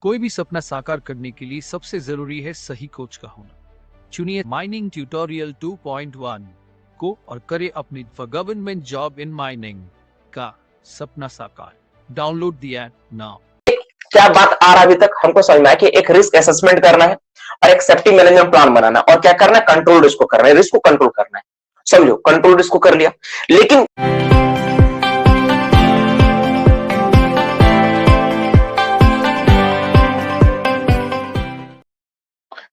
कोई भी सपना साकार करने के लिए सबसे जरूरी है सही कोच का होना। चुनिए माइनिंग ट्यूटोरियल 2.1 को और करें अपनी गवर्नमेंट जॉब इन माइनिंग का सपना साकार। Download the app now. क्या बात आ रहा अभी तक हमको समझ में आया कि एक रिस्क असेसमेंट करना है और एक सेफ्टी मैनेजमेंट प्लान बनाना है और क्या करना है, कंट्रोल रिस्क को करना है, रिस्क को कंट्रोल करना है। समझो, कंट्रोल रिस्क को कर लिया, लेकिन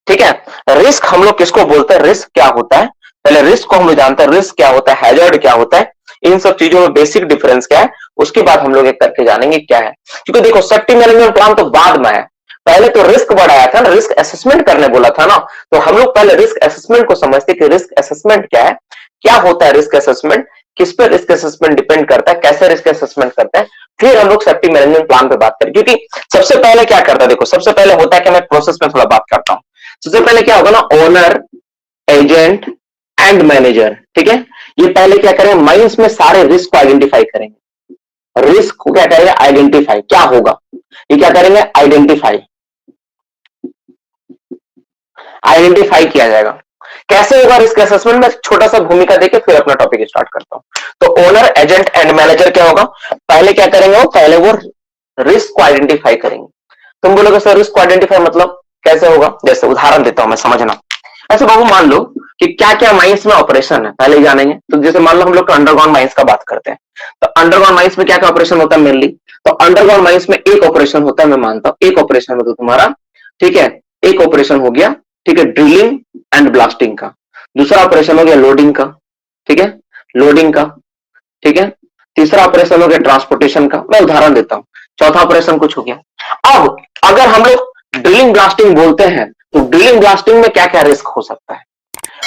ठीक है, रिस्क हम लोग किसको बोलते हैं, रिस्क क्या होता है, पहले रिस्क को हम लोग जानते हैं, रिस्क क्या होता है, हैजर्ड क्या होता है, इन सब चीजों में बेसिक डिफरेंस क्या है, उसके बाद हम लोग एक करके जानेंगे क्या है। क्योंकि देखो, सेफ्टी मैनेजमेंट प्लान तो बाद में है, पहले तो रिस्क बढ़ाया था ना, रिस्क असेसमेंट करने बोला था ना, तो हम लोग पहले रिस्क असेसमेंट को समझते कि रिस्क असेसमेंट क्या है, क्या होता है रिस्क असेसमेंट, किस पर रिस्क असेसमेंट डिपेंड करता है, कैसे रिस्क असेसमेंट करते हैं, फिर हम लोग सेफ्टी मैनेजमेंट प्लान पे बात करें। क्योंकि सबसे पहले क्या करता है, देखो सबसे पहले होता है कि मैं प्रोसेस में थोड़ा बात करता हूं। सबसे पहले क्या होगा ना, ओनर, एजेंट एंड मैनेजर, ठीक है, ये पहले क्या करेंगे, माइंस में सारे रिस्क को आइडेंटिफाई करेंगे। रिस्क को क्या करेंगे, आइडेंटिफाई, क्या होगा, ये क्या करेंगे, आइडेंटिफाई, आइडेंटिफाई किया जाएगा। कैसे होगा रिस्क असेसमेंट में, छोटा सा भूमिका देके फिर अपना टॉपिक स्टार्ट करता हूं। तो ओनर, एजेंट एंड मैनेजर क्या होगा, पहले क्या करेंगे, वो पहले वो रिस्क को आइडेंटिफाई करेंगे। तुम बोलोगे सर रिस्क को आइडेंटिफाई मतलब कैसे होगा, जैसे उदाहरण देता हूं मैं, समझना। ऐसे बाबू मान लो कि क्या क्या माइंस में ऑपरेशन है, पहले जानेंगे। तो जैसे मान लो हम लोग अंडरग्राउंड माइंस का बात करते हैं, तो अंडरग्राउंड माइंस में क्या क्या ऑपरेशन होता है मेनली, तो अंडरग्राउंड माइंस में एक ऑपरेशन होता है, मैं मानता हूं एक ऑपरेशन में तो तुम्हारा, ठीक है, एक ऑपरेशन हो गया, ठीक है, ड्रिलिंग एंड ब्लास्टिंग का। दूसरा ऑपरेशन हो गया लोडिंग का, ठीक है, लोडिंग का, ठीक है। तीसरा ऑपरेशन हो गया ट्रांसपोर्टेशन का, मैं उदाहरण देता हूं। चौथा ऑपरेशन कुछ हो गया। अब अगर हम लोग ड्रिलिंग ब्लास्टिंग बोलते हैं, तो ड्रिलिंग ब्लास्टिंग में क्या क्या रिस्क हो सकता है,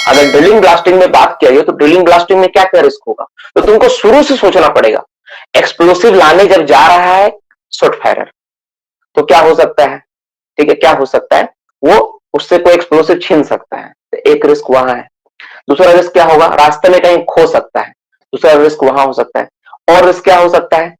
अगर ड्रिलिंग ब्लास्टिंग में बात किया जाए तो ड्रिलिंग ब्लास्टिंग में क्या क्या रिस्क होगा, तो तुमको शुरू से सोचना पड़ेगा। एक्सप्लोसिव लाने जब जा रहा है शॉट फायरर, तो क्या हो सकता है, ठीक है, क्या हो सकता है, वो उससे कोई एक्सप्लोसिव छीन सकता है, तो एक रिस्क वहां है। दूसरा रिस्क क्या होगा, रास्ते में कहीं खो सकता है, दूसरा रिस्क वहां हो सकता है। और रिस्क क्या हो सकता है,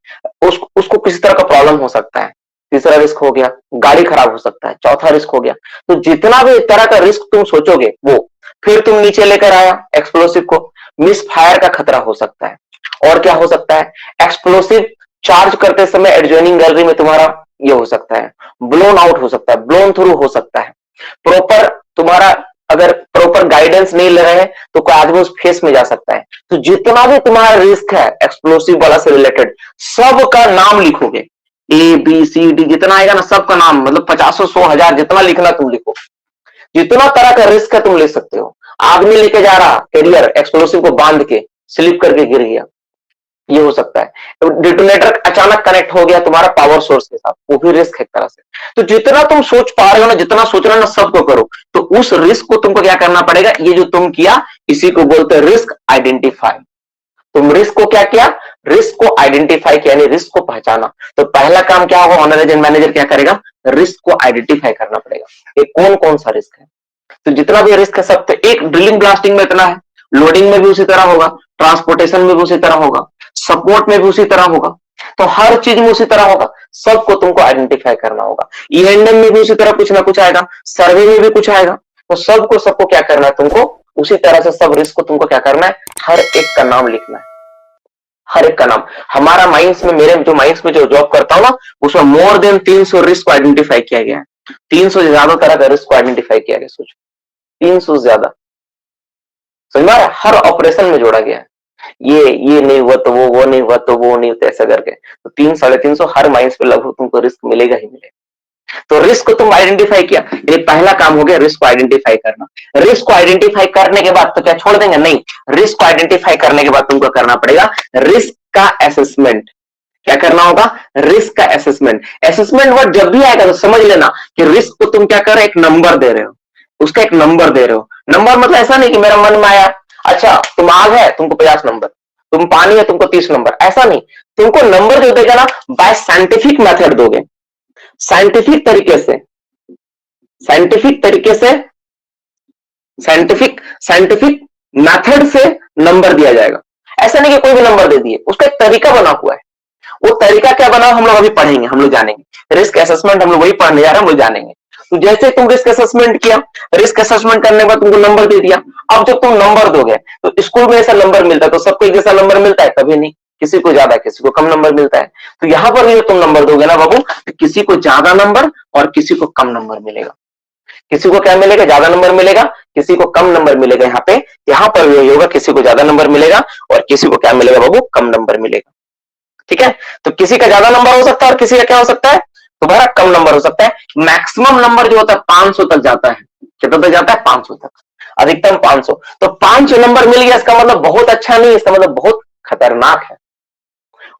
उसको किसी तरह का प्रॉब्लम हो सकता है, तीसरा रिस्क हो गया, गाड़ी खराब हो सकता है, चौथा रिस्क हो गया। तो जितना भी तरह का रिस्क तुम सोचोगे, वो फिर तुम नीचे लेकर आया एक्सप्लोसिव को, मिस फायर का खतरा हो सकता है। और क्या हो सकता है, एक्सप्लोसिव चार्ज करते समय एडजॉइनिंग गैलरी में तुम्हारा ये हो सकता है, ब्लोन आउट हो सकता है, ब्लोन थ्रू हो सकता है। प्रॉपर तुम्हारा अगर प्रॉपर गाइडेंस नहीं ले रहे हैं तो कोई आदमी उस फेस में जा सकता है। तो जितना भी तुम्हारा रिस्क है एक्सप्लोसिव वाला से रिलेटेड, सबका नाम लिखोगे, ए बी सी डी जितना आएगा ना, सबका नाम, मतलब 50 100 1000 जितना लिखना तुम लिखो। जितना तरह का रिस्क है तुम ले सकते हो। आदमी लेके जा रहा कैरियर, एक्सप्लोसिव को बांध के स्लिप करके गिर गया, ये हो सकता है। डिटोनेटर अचानक कनेक्ट हो गया तुम्हारा पावर सोर्स के साथ, वो भी रिस्क है एक तरह से। तो जितना तुम सोच पा रहे हो ना, जितना सोच रहे हो ना, सबको करो। तो उस रिस्क को तुमको क्या करना पड़ेगा, ये जो तुम किया इसी को बोलते हैं रिस्क आइडेंटिफाई। तुम रिस्क को क्या किया, रिस्क को आइडेंटिफाई किया, यानी रिस्क को पहचाना। तो पहला काम क्या होगा, ऑनर एजेंट मैनेजर क्या करेगा, रिस्क को आइडेंटिफाई करना पड़ेगा, ये कौन कौन सा रिस्क है। तो जितना भी रिस्क है सब, तो एक ड्रिलिंग ब्लास्टिंग में इतना है, लोडिंग में भी उसी तरह होगा, ट्रांसपोर्टेशन में भी उसी तरह होगा, सपोर्ट में भी उसी तरह होगा। तो हर चीज में उसी तरह होगा, सबको तुमको आइडेंटिफाई करना होगा। ईएनएम में भी उसी तरह कुछ ना कुछ आएगा, सर्वे में भी कुछ आएगा। तो सबको सबको क्या करना है, तुमको उसी तरह से सब रिस्क को तुमको क्या करना है, हर एक का नाम लिखना है, हर एक का नाम। हमारा माइंस में, मेरे जो माइंस में जो जॉब करता हूं ना, उसमें मोर देन 300 रिस्क को आइडेंटिफाई किया गया है। 300 से ज्यादा तरह का रिस्क को आइडेंटिफाई किया गया, सोचो 300 से ज्यादा, समझ में आ रहा है? हर ऑपरेशन में जोड़ा गया है। ये नहीं हुआ तो वो नहीं हुआ तो वो नहीं, तो ऐसा करके तो 300-350 हर माइंस पे लगभग तुमको रिस्क मिलेगा ही मिलेगा। तो रिस्क को तुम आइडेंटिफाई किया, ये पहला काम हो गया, रिस्क को आइडेंटिफाई करना। रिस्क को आइडेंटिफाई करने के बाद तो क्या छोड़ देंगे, नहीं, रिस्क को आइडेंटिफाई करने के बाद तुमको करना पड़ेगा रिस्क का असेसमेंट। क्या करना होगा, रिस्क का असेसमेंट। असेसमेंट वर्ड जब भी आएगा तो समझ लेना कि रिस्क को तुम क्या कर रहे हो, एक नंबर दे रहे हो, उसका एक नंबर दे रहे हो। नंबर मतलब ऐसा नहीं कि मेरा मन में आया, अच्छा तुम आग है तुमको 50 नंबर, तुम पानी है तुमको 30 नंबर, ऐसा नहीं। तुमको नंबर जो देगा ना, बाय साइंटिफिक मेथड दोगे, साइंटिफिक तरीके से, साइंटिफिक तरीके से, साइंटिफिक मेथड से नंबर दिया जाएगा। ऐसा नहीं कि कोई भी नंबर दे दिए, उसका एक तरीका बना हुआ है। वो तरीका क्या बना हम लोग अभी पढ़ेंगे, हम लोग जानेंगे। रिस्क असेसमेंट हम लोग वही पढ़ने जा रहे हैं, हम लोग जानेंगे। तो जैसे तुम रिस्क असेसमेंट किया, रिस्क असेसमेंट करने के बाद तुमको नंबर दे दिया। अब जब तुम नंबर दोगे तो स्कूल में ऐसा नंबर मिलता है, तो सबको एक जैसा नंबर मिलता है? कभी नहीं, किसी को ज्यादा किसी को कम नंबर मिलता है। तो यहां पर भी जब तुम नंबर दोगे ना बाबू, तो किसी को ज्यादा नंबर और किसी को कम नंबर मिलेगा। किसी को क्या मिलेगा? ज्यादा नंबर मिलेगा, किसी को कम नंबर मिलेगा। यहाँ पर यही होगा, किसी को ज्यादा नंबर मिलेगा और किसी को क्या मिलेगा बाबू? कम नंबर मिलेगा। ठीक है, तो किसी का ज्यादा नंबर हो सकता है और किसी का क्या हो सकता है? तुम्हारा कम नंबर हो सकता है। मैक्सिमम नंबर जो होता है 500 तक जाता है। कितना तक जाता है? 500 तक, अधिकतम 500। तो 500 नंबर मिल गया, इसका मतलब बहुत अच्छा नहीं, इसका मतलब बहुत खतरनाक है,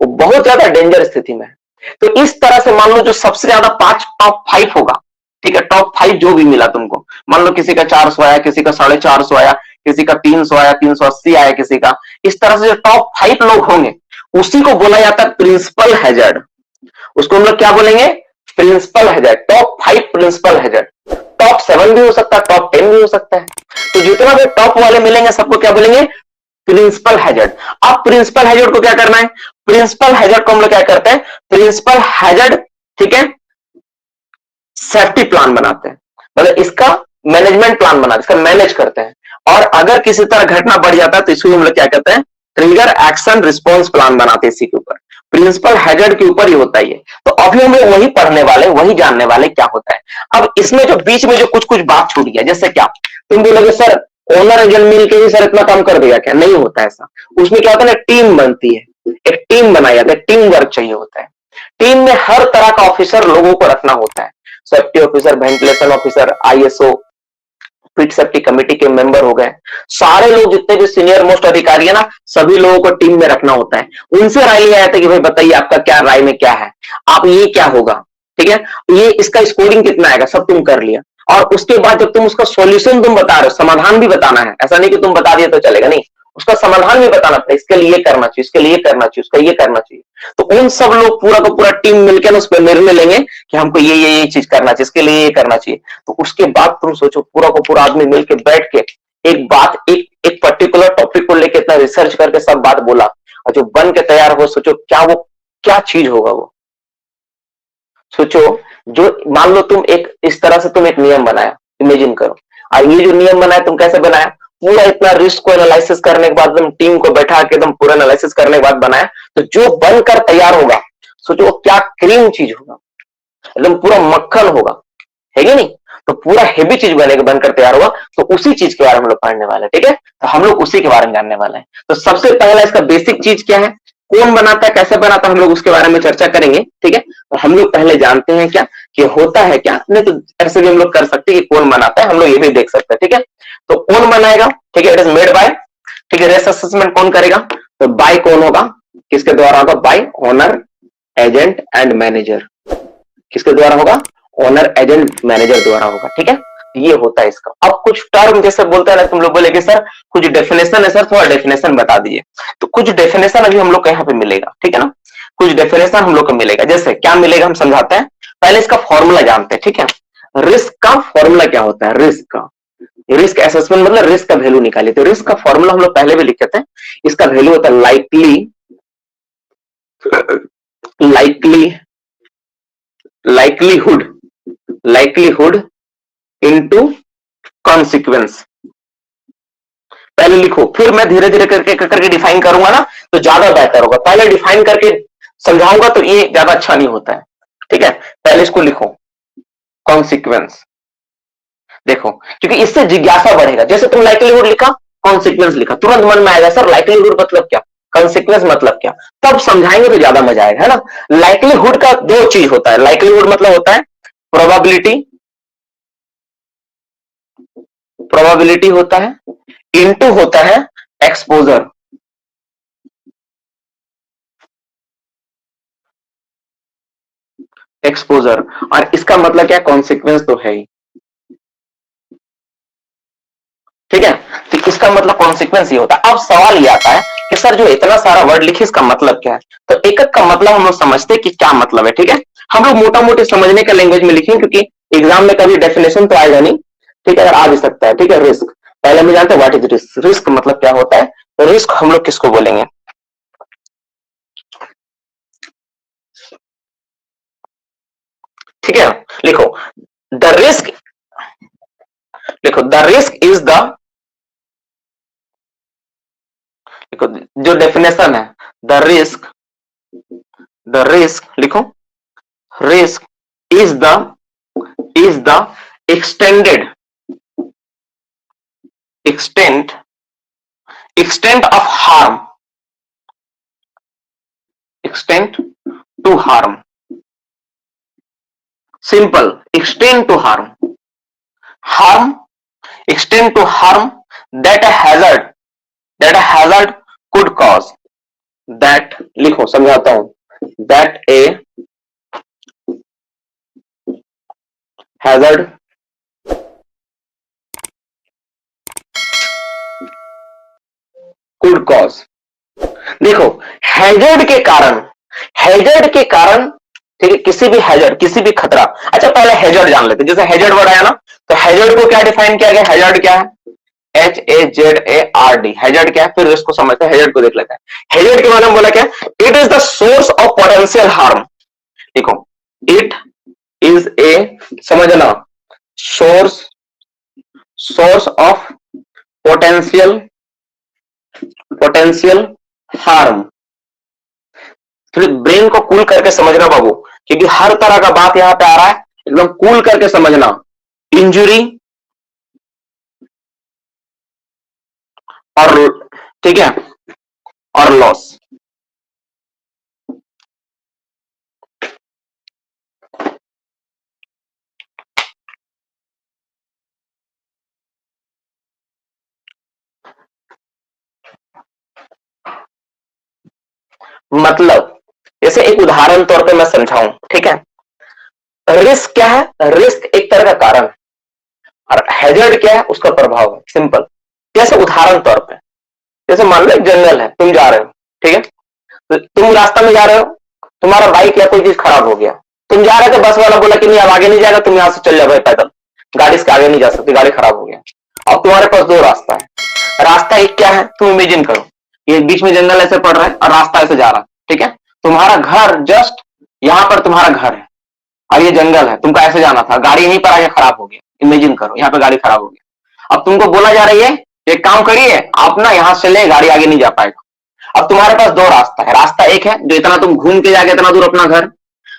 वो बहुत ज्यादा डेंजर स्थिति में है। तो इस तरह से मान लो जो सबसे ज्यादा टॉप 5 होगा, ठीक है, टॉप 5 जो भी मिला तुमको, मान लो किसी का 400 आया, किसी का 450 आया, किसी का 300 आया, 380 आया किसी का। इस तरह से जो टॉप 5 लोग होंगे उसी को बोला जाता है प्रिंसिपल हैजर्ड। उसको हम लोग क्या बोलेंगे? Principal hazard, top 5 principal hazard. Top 7 भी हो सकता है, टॉप 10 भी हो सकता है। तो जितना भी टॉप वाले मिलेंगे सबको क्या बोलेंगे? Principal hazard. अब प्रिंसिपल हैजर्ड को क्या करना है? प्रिंसिपल हैजर्ड को हम लोग क्या करते हैं? प्रिंसिपल हैजर्ड, ठीक है, सेफ्टी प्लान बनाते हैं, मतलब इसका मैनेजमेंट प्लान बनाते हैं, इसका मैनेज करते हैं। और अगर किसी तरह घटना बढ़ जाता है तो इसको हम लोग क्या कहते हैं? ट्रिगर एक्शन रिस्पॉन्स प्लान बनाते हैं इसी के ऊपर, प्रिंसिपल हैजर्ड के ऊपर ही होता है ये। तो अभी हम लोग वही पढ़ने वाले, वही जानने वाले क्या होता है। अब इसमें जो बीच में जो कुछ कुछ बात छूट गया, जैसे क्या तुम बोलोगे सर ओनर एजेंट मिल के ही सर इतना काम कर देगा क्या? नहीं होता ऐसा। उसमें क्या होता है ना, टीम बनती है, एक टीम बनाई जाती है, टीम वर्क चाहिए होता है। टीम में हर तरह का ऑफिसर लोगों को रखना होता है, safety officer, ventilation officer, ISO, field safety committee के मेंबर हो गए, सारे लोग जितने भी सीनियर मोस्ट अधिकारी है ना, सभी लोगों को टीम में रखना होता है। उनसे राय लिया जाता है कि भाई बताइए आपका क्या राय में क्या है, आप ये क्या होगा, ठीक है, ये इसका स्कोरिंग कितना आएगा, सब तुम कर लिया। और उसके बाद जब तुम उसका सॉल्यूशन तुम बता रहे हो, समाधान भी बताना है, ऐसा नहीं कि तुम बता दिए तो चलेगा, नहीं, उसका समाधान भी बताना पड़ेगा, इसके लिए करना चाहिए, इसके लिए करना चाहिए, उसका ये करना चाहिए। तो उन सब लोग पूरा का पूरा टीम मिलकर उस पर निर्णय लेंगे कि हमको ये चीज करना चाहिए, इसके लिए ये करना चाहिए। तो उसके बाद तुम सोचो पूरा को पूरा आदमी मिलकर बैठ के एक बात, एक पर्टिकुलर टॉपिक को लेकर इतना रिसर्च करके सब बात बोला और जो बन के तैयार हो, सोचो क्या वो क्या चीज होगा वो। सोचो, जो मान लो तुम एक इस तरह से तुम एक नियम बनाया, इमेजिन करो, और ये जो नियम बनाया तुम कैसे बनाया? पूरा इतना रिस्क को एनालिसिस करने के बाद तुम टीम को बैठा के एकदम पूरा एनालिसिस करने के बाद बनाया, तो जो बनकर तैयार होगा सोचो क्या क्रीम चीज होगा, एकदम पूरा मक्खन होगा, है कि नहीं? तो पूरा हेवी चीज बनकर तैयार होगा। तो उसी चीज के बारे में हम लोग पढ़ने वाले हैं, ठीक है, तो हम लोग उसी के बारे में जानने वाले हैं। तो सबसे पहला इसका बेसिक चीज क्या है, कौन बनाता है, कैसे बनाता है, हम लोग उसके बारे में चर्चा करेंगे, ठीक है। तो हम लोग पहले जानते हैं क्या कि होता है क्या, नहीं तो ऐसे भी हम लोग कर सकते हैं कि कौन बनाता है, हम लोग ये भी देख सकते हैं, ठीक है। तो कौन बनाएगा, ठीक है, इट इज मेड बाय, ठीक है। रिस्क असेसमेंट कौन करेगा? तो बाय कौन होगा, किसके द्वारा होगा? Bye owner, agent and manager. किसके द्वारा होगा? ओनर, एजेंट, मैनेजर द्वारा होगा, ठीक है। ये होता है इसका। अब कुछ टर्म जैसे बोलते हैं ना, तुम लोग बोलेगे सर कुछ डेफिनेशन है, सर थोड़ा डेफिनेशन बता दीजिए। तो कुछ डेफिनेशन अभी हम लोग को यहाँ पे मिलेगा, ठीक है ना, कुछ डेफिनेशन हम लोग को मिलेगा। जैसे क्या मिलेगा हम समझाते हैं, पहले इसका फॉर्मूला जानते हैं, ठीक है। रिस्क का फॉर्मूला क्या होता है? रिस्क असेसमेंट मतलब रिस्क का वैल्यू निकालिए। तो रिस्क का फॉर्मूला हम लोग पहले भी लिखे थे, इसका वैल्यू होता है लाइकलीहुड इनटू कॉन्सिक्वेंस। पहले लिखो, फिर मैं धीरे धीरे करके डिफाइन करूंगा ना, तो ज्यादा बेहतर होगा। पहले डिफाइन करके समझाऊंगा तो ये ज्यादा अच्छा नहीं होता है, ठीक है। पहले इसको लिखो, कॉन्सिक्वेंस। देखो, क्योंकि इससे जिज्ञासा बढ़ेगा। जैसे तुम लाइकलीहुड लिखा, कॉन्सिक्वेंस लिखा, तुरंत मन में आएगा सर लाइकलीहुड मतलब क्या, कॉन्सिक्वेंस मतलब क्या। तब समझाएंगे तो ज्यादा मजा आएगा, है ना। लाइकलीहुड का दो चीज होता है, लाइकलीहुड मतलब होता है प्रोबेबिलिटी होता है, इनटू होता है एक्सपोजर। और इसका मतलब क्या? कॉन्सिक्वेंस तो है ही, ठीक है। तो इसका मतलब कॉन्सिक्वेंस ये होता है। अब सवाल ये आता है कि सर जो इतना सारा वर्ड लिखे इसका मतलब क्या है? तो एक एक का मतलब हम लोग समझते हैं कि क्या मतलब है, ठीक है। हम लोग मोटा मोटी समझने के लैंग्वेज में लिखेंगे, क्योंकि एग्जाम में कभी डेफिनेशन तो आएगा नहीं, ठीक है, अगर आ भी सकता है, ठीक है। रिस्क पहले हम जानते हैं व्हाट इज रिस्क। रिस्क मतलब क्या होता है? रिस्क हम लोग किसको बोलेंगे? लिखो द रिस्क, लिखो द रिस्क इज द, देखो जो डेफिनेशन है, द रिस्क, द रिस्क लिखो, risk is the extended, extent, extent of harm, extent to harm, simple, extend to harm, harm, extend to harm that a hazard, that a hazard could cause, that लिखो समझाता हूं, that a hazard could cause, देखो hazard के कारण, hazard के कारण, ठीक है, किसी भी हैजर्ड, किसी भी खतरा। अच्छा पहले हैजर्ड जान लेते हैं, जैसे हैजर्ड वर्ड आया ना, तो हैजर्ड को क्या डिफाइन किया गया, हैजर्ड क्या है, HAZARD, हैजर्ड क्या है, फिर इसको समझते हैं, हैजर्ड को देख लेते हैं। हैजर्ड के बारे में बोला क्या, it is the source of potential harm, देखो इट इज ए, समझना, source, source of potential, potential harm. फिर ब्रेन को कूल करके समझना बाबू, क्योंकि हर तरह का बात यहां पे आ रहा है, एकदम कूल करके समझना। इंजुरी और, ठीक है, और लॉस, मतलब जैसे एक उदाहरण तौर पे मैं समझाऊं, ठीक है, रिस्क क्या है, रिस्क एक तरह का कारण है, और हैजर्ड क्या है, उसका प्रभाव है, सिंपल। जैसे उदाहरण तौर पे, जैसे मान लो एक जंगल है, तुम जा रहे हो, ठीक है, तो तुम रास्ता में जा रहे हो, तुम्हारा बाइक या कोई चीज खराब हो गया, तुम जा रहे थे, बस वाला बोला कि नहीं अब आगे नहीं जाएगा, तुम यहां से चल जाओ भाई पैदल, गाड़ी इसके आगे नहीं जा सकती, गाड़ी खराब हो गया। अब तुम्हारे पास दो रास्ता है, रास्ता एक क्या है, तुम इमेजिन करो, ये बीच में जंगल ऐसे पड़ रहा है और रास्ता ऐसे जा रहा है, ठीक है, तुम्हारा घर जस्ट यहां पर तुम्हारा घर है, और ये जंगल है, तुमको ऐसे जाना था, गाड़ी यहीं पर आगे खराब हो गया, इमेजिन करो यहाँ पे गाड़ी खराब हो गया। अब तुमको बोला जा रही है एक काम करिए आप ना यहां से ले, गाड़ी आगे नहीं जा पाएगा। अब तुम्हारे पास दो रास्ता है, रास्ता एक है जो इतना तुम घूम के जाके इतना दूर अपना घर,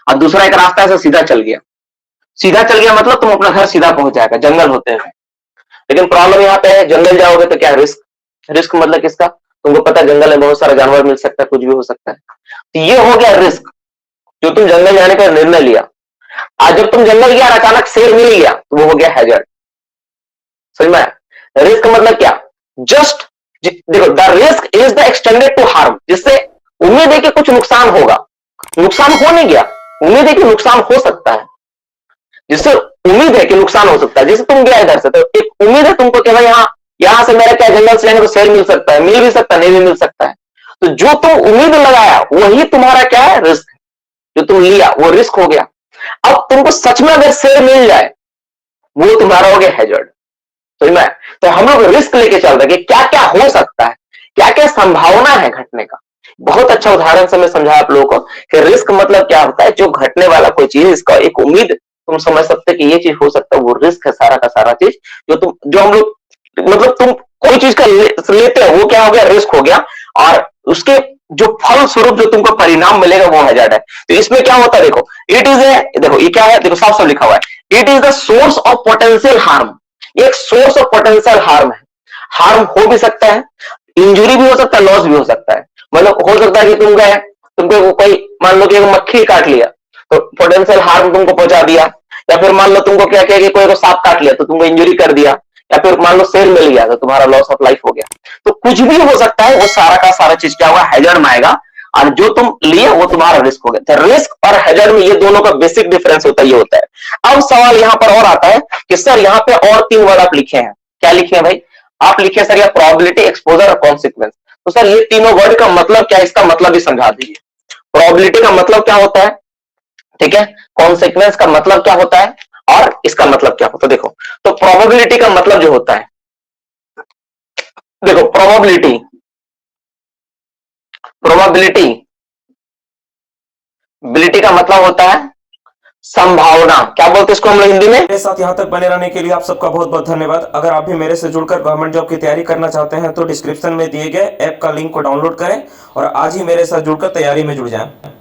और दूसरा एक रास्ता है सीधा चल गया, सीधा चल गया मतलब तुम अपना घर सीधा पहुंच जाएगा जंगल होते हुए। लेकिन प्रॉब्लम यहाँ पे है, जंगल जाओगे तो क्या रिस्क, रिस्क मतलब किसका, तुमको पता है जंगल में बहुत सारा जानवर मिल सकता है, कुछ भी हो सकता है, तो ये हो गया रिस्क, जो तुम जंगल जाने का निर्णय लिया। आज जब तुम जंगल गया और अचानक शेर मिल गया तो वो हो गया हैजर्ड, समझ में? रिस्क मतलब क्या, जस्ट देखो the risk is the extended to harm, जिससे उम्मीद है कि कुछ नुकसान होगा, नुकसान हो नहीं गया, उम्मीद है कि नुकसान हो सकता है, जिससे उम्मीद है कि नुकसान हो सकता है, जैसे तुम गया इधर से तो एक उम्मीद है तुमको कि भाई यहां से मेरा क्या जंगल से जाएंगे तो शेर मिल सकता है, मिल भी सकता है, नहीं भी मिल सकता है, तो जो तुम उम्मीद लगाया वही तुम्हारा क्या है, रिस्क, जो तुम लिया वो रिस्क हो गया। अब तुमको सच में अगर शेर मिल जाए वो तुम्हारा हो गया हैजर्ड, समझ में? तो हम लोग रिस्क लेके चल रहे हैं कि क्या क्या हो सकता है, क्या क्या संभावना है घटने का। बहुत अच्छा उदाहरण से मैं समझाया आप लोगों को कि रिस्क मतलब क्या होता है, जो घटने वाला कोई चीज, इसका एक उम्मीद तुम समझ सकते कि ये चीज हो सकता है, वो रिस्क है सारा का सारा चीज, जो हम लोग मतलब तुम कोई चीज का लेते हो वो क्या हो गया, रिस्क हो गया, और उसके जो फल स्वरूप जो तुमको परिणाम मिलेगा वो हैजर्ड है। तो इसमें क्या होता है, देखो इट इज ए, देखो ये क्या है, देखो साफ साफ लिखा हुआ है, it is the source of potential harm, एक सोर्स ऑफ पोटेंशियल हार्म है, हार्म हो भी सकता है, इंजुरी भी हो सकता है, लॉस भी हो सकता है। मतलब हो सकता है कि तुम गए, तुमको कोई मान लो कि मक्खी काट लिया तो पोटेंशियल हार्म तुमको पहुंचा दिया, या फिर मान लो तुमको क्या किया कि कोई को सांप काट लिया तो तुमको इंजुरी कर दिया, या फिर मान लो शेर मिल गया तो तुम्हारा लॉस ऑफ लाइफ हो गया। तो कुछ भी हो सकता है, वो सारा का सारा चीज क्या होगा, हैजर्ड में आएगा, और जो तुम लिए वो तुम्हारा रिस्क हो गया। तो रिस्क और हैजर्ड में ये दोनों का बेसिक डिफरेंस होता है, ये होता है। अब सवाल यहां पर और आता है कि सर यहाँ पे और तीन वर्ड आप लिखे हैं, क्या लिखे हैं भाई, आप लिखे सर, या प्रोबेबिलिटी, एक्सपोजर और कॉन्सिक्वेंस। तो सर ये तीनों वर्ड का मतलब क्या है, इसका मतलब भी समझा दीजिए। प्रोबेबिलिटी का मतलब क्या होता है, ठीक है, कॉन्सिक्वेंस का मतलब क्या होता है, और इसका मतलब क्या होता है। देखो तो प्रोबेबिलिटी का मतलब जो होता है, देखो प्रोबेबिलिटी, प्रोबेबिलिटी बिलिटी का मतलब होता है संभावना, क्या बोलते हैं इसको हम लोग हिंदी में? मेरे साथ यहाँ तक बने रहने के लिए आप सबका बहुत बहुत धन्यवाद। अगर आप भी मेरे से जुड़कर गवर्नमेंट जॉब की तैयारी करना चाहते हैं तो डिस्क्रिप्शन में दिए गए ऐप का लिंक को डाउनलोड करें और आज ही मेरे साथ जुड़कर तैयारी में जुड़ जाएं।